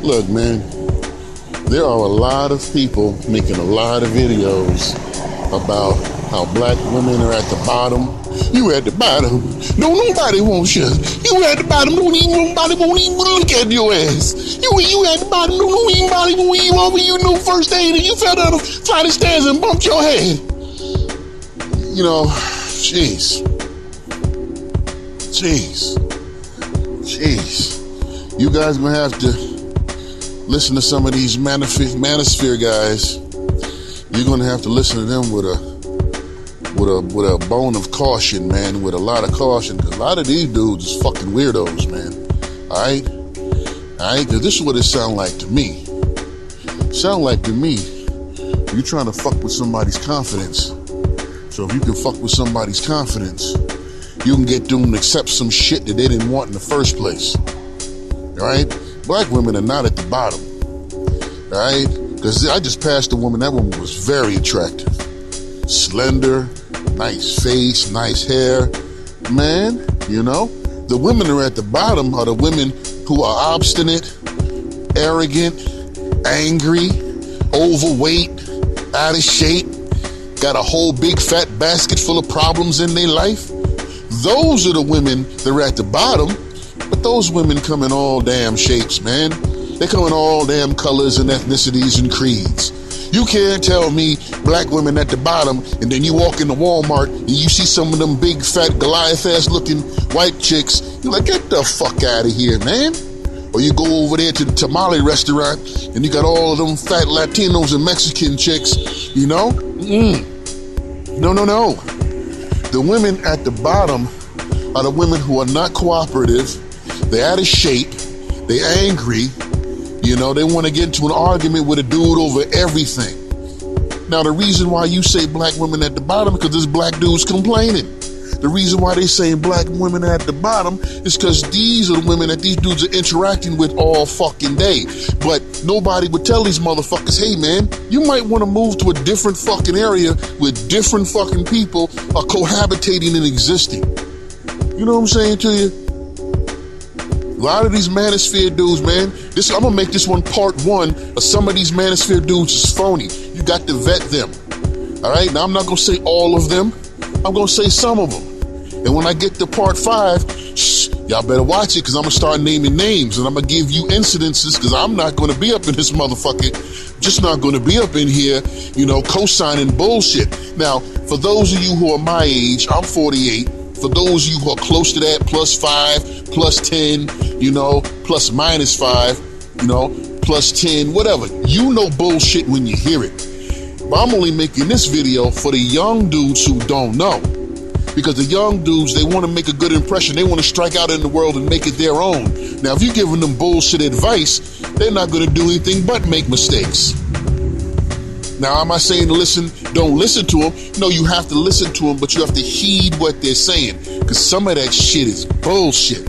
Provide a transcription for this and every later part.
Look, man, there are a lot of people making a lot of videos about how black women are at the bottom. You at the bottom. No, nobody wants you. You at the bottom. Nobody won't even look at your ass. You at the bottom. Nobody won't even offer you no first aid, and you fell down the flight of stairs and bumped your head. You know, jeez. You guys gonna have to listen to some of these Manosphere guys. You're gonna have to listen to them with a bone of caution, man, with a lot of caution, because a lot of these dudes is fucking weirdos, man. Alright? Because this is what it sound like to me. Sound like to me, you trying to fuck with somebody's confidence. So if you can fuck with somebody's confidence, you can get them to accept some shit that they didn't want in the first place. Alright? Black women are not at the bottom. Alright? Because I just passed a woman, that woman was very attractive. Slender, nice face, nice hair. Man, you know, the women who are at the bottom are the women who are obstinate, arrogant, angry, overweight, out of shape, got a whole big fat basket full of problems in their life. Those are the women that are at the bottom, but those women come in all damn shapes, man. They come in all damn colors and ethnicities and creeds. You can't tell me black women at the bottom, and then you walk into Walmart and you see some of them big fat Goliath-ass looking white chicks. You're like, get the fuck out of here, man. Or you go over there to the tamale restaurant and you got all of them fat Latinos and Mexican chicks, you know? No. The women at the bottom are the women who are not cooperative. They're out of shape. They're angry. You know, they want to get into an argument with a dude over everything. Now, the reason why you say black women at the bottom is because there's black dudes complaining. The reason why they saying black women at the bottom is because these are the women that these dudes are interacting with all fucking day. But nobody would tell these motherfuckers, hey man, you might want to move to a different fucking area where different fucking people are cohabitating and existing. You know what I'm saying to you? A lot of these Manosphere dudes, man, I'm gonna make this one part one of some of these Manosphere dudes is phony. You got to vet them. All right, now I'm not gonna say all of them. I'm gonna say some of them. And when I get to part 5, y'all better watch it, because I'm gonna start naming names and I'm gonna give you incidences, because I'm not gonna be up in this motherfucker. Just not gonna be up in here, you know, co-signing bullshit. Now, for those of you who are my age, I'm 48. For those of you who are close to that, +5, +10, you know, ±5, you know, +10, whatever. You know bullshit when you hear it. But I'm only making this video for the young dudes who don't know. Because the young dudes, they want to make a good impression. They want to strike out in the world and make it their own. Now, if you're giving them bullshit advice, they're not going to do anything but make mistakes. Now, am I saying don't listen to them? No, you have to listen to them, but you have to heed what they're saying, because some of that shit is bullshit.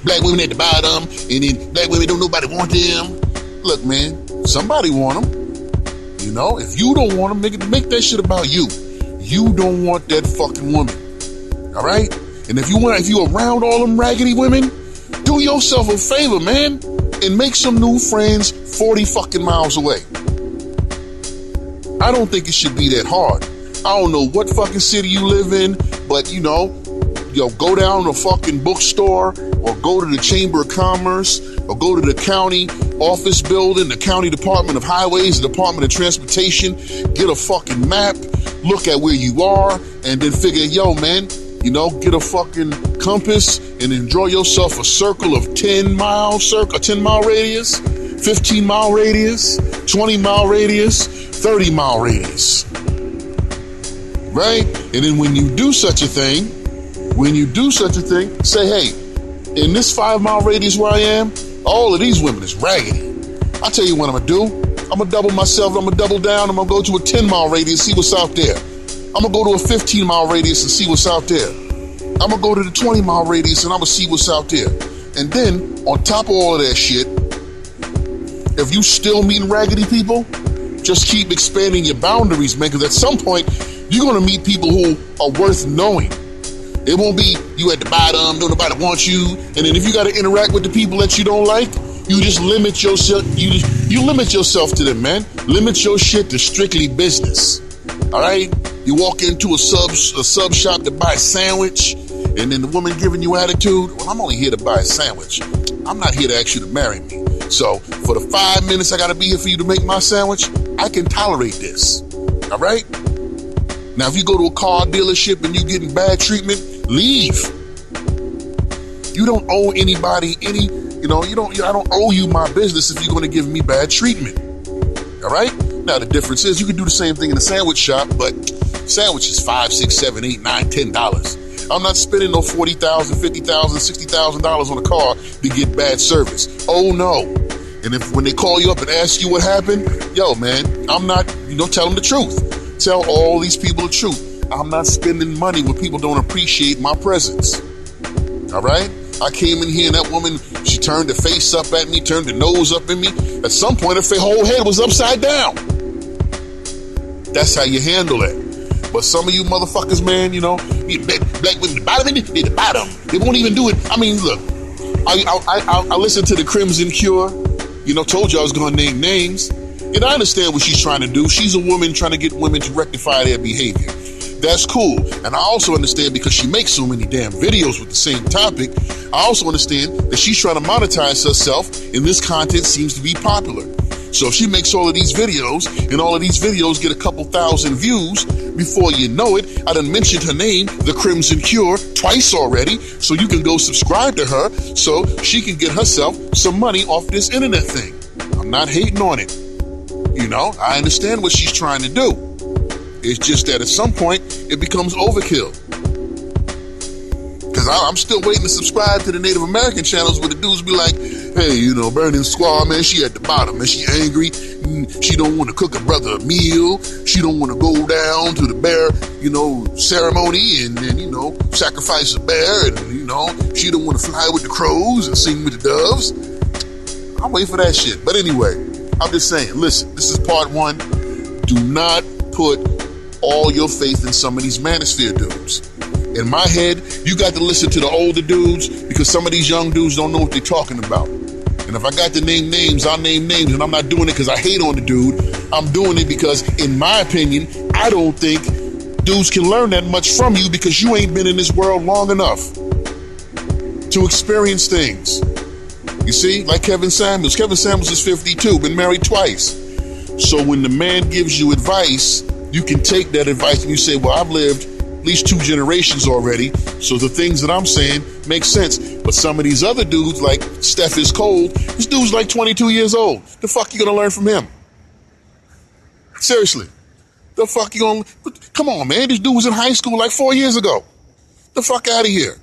Black women at the bottom, and then black women don't nobody want them. Look, man, somebody want them. You know, if you don't want them, make that shit about you. You don't want that fucking woman. All right? And if you around all them raggedy women, do yourself a favor, man, and make some new friends 40 fucking miles away. I don't think it should be that hard. I don't know what fucking city you live in, but go down to a fucking bookstore, or go to the Chamber of Commerce, or go to the county office building, the county Department of Highways, the Department of Transportation, get a fucking map, look at where you are, and then figure, yo, man, you know, get a fucking compass and enjoy yourself a circle of 10-mile radius, 15-mile radius, 20-mile radius, 30-mile radius. Right? And then when you do such a thing, say, hey, in this 5-mile radius where I am, all of these women is raggedy. I'll tell you what I'm gonna do. I'm gonna double myself, I'm gonna double down, I'm gonna go to a 10-mile radius, see what's out there. I'm gonna go to a 15-mile radius and see what's out there. I'm gonna go to the 20-mile radius and I'm gonna see what's out there. And then, on top of all of that shit, if you still meeting raggedy people, just keep expanding your boundaries, man, because at some point, you're gonna meet people who are worth knowing. It won't be you at the bottom, don't nobody want you, and then if you gotta interact with the people that you don't like, You just limit yourself. You limit yourself to them, man. Limit your shit to strictly business. All right. You walk into a sub shop to buy a sandwich, and then the woman giving you attitude. Well, I'm only here to buy a sandwich. I'm not here to ask you to marry me. So for the 5 minutes I gotta be here for you to make my sandwich, I can tolerate this. All right. Now, if you go to a car dealership and you getting bad treatment, leave. You don't owe anybody any. I don't owe you my business if you're going to give me bad treatment. All right? Now, the difference is you can do the same thing in a sandwich shop, but sandwiches $5, $6, $7, $8, $9, $10. I'm not spending no $40,000, $50,000, $60,000 on a car to get bad service. Oh, no. And when they call you up and ask you what happened, yo, man, I'm not, tell them the truth. Tell all these people the truth. I'm not spending money when people don't appreciate my presence. All right? I came in here and that woman, she turned her face up at me, turned her nose up at me. At some point, her whole head was upside down. That's how you handle it. But some of you motherfuckers, man, black women, the bottom. They won't even do it. I mean, look, I listened to the Crimson Cure. Told you I was going to name names. And I understand what she's trying to do. She's a woman trying to get women to rectify their behavior. That's cool. And I also understand because she makes so many damn videos with the same topic, I also understand that she's trying to monetize herself and this content seems to be popular. So if she makes all of these videos and all of these videos get a couple thousand views, before you know it, I done mentioned her name, The Crimson Cure, twice already, so you can go subscribe to her so she can get herself some money off this internet thing. I'm not hating on it. I understand what she's trying to do. It's just that at some point, it becomes overkill. Because I'm still waiting to subscribe to the Native American channels where the dudes be like, hey, Burning Squaw, man, she at the bottom, man, she angry. She don't want to cook a brother a meal. She don't want to go down to the bear, ceremony and sacrifice a bear. And, she don't want to fly with the crows and sing with the doves. I'm waiting for that shit. But anyway, I'm just saying, listen, this is part one. Do not put all your faith in some of these Manosphere dudes. In my head, you got to listen to the older dudes because some of these young dudes don't know what they're talking about. And if I got to name names, I'll name names. And I'm not doing it because I hate on the dude. I'm doing it because, in my opinion, I don't think dudes can learn that much from you because you ain't been in this world long enough to experience things. You see, like Kevin Samuels. Kevin Samuels is 52, been married twice. So when the man gives you advice, you can take that advice and you say, well, I've lived at least 2 generations already, so the things that I'm saying make sense. But some of these other dudes, like Steph is cold, this dude's like 22 years old. The fuck you gonna learn from him? Seriously. The fuck you gonna... Come on, man. This dude was in high school like 4 years ago. The fuck out of here.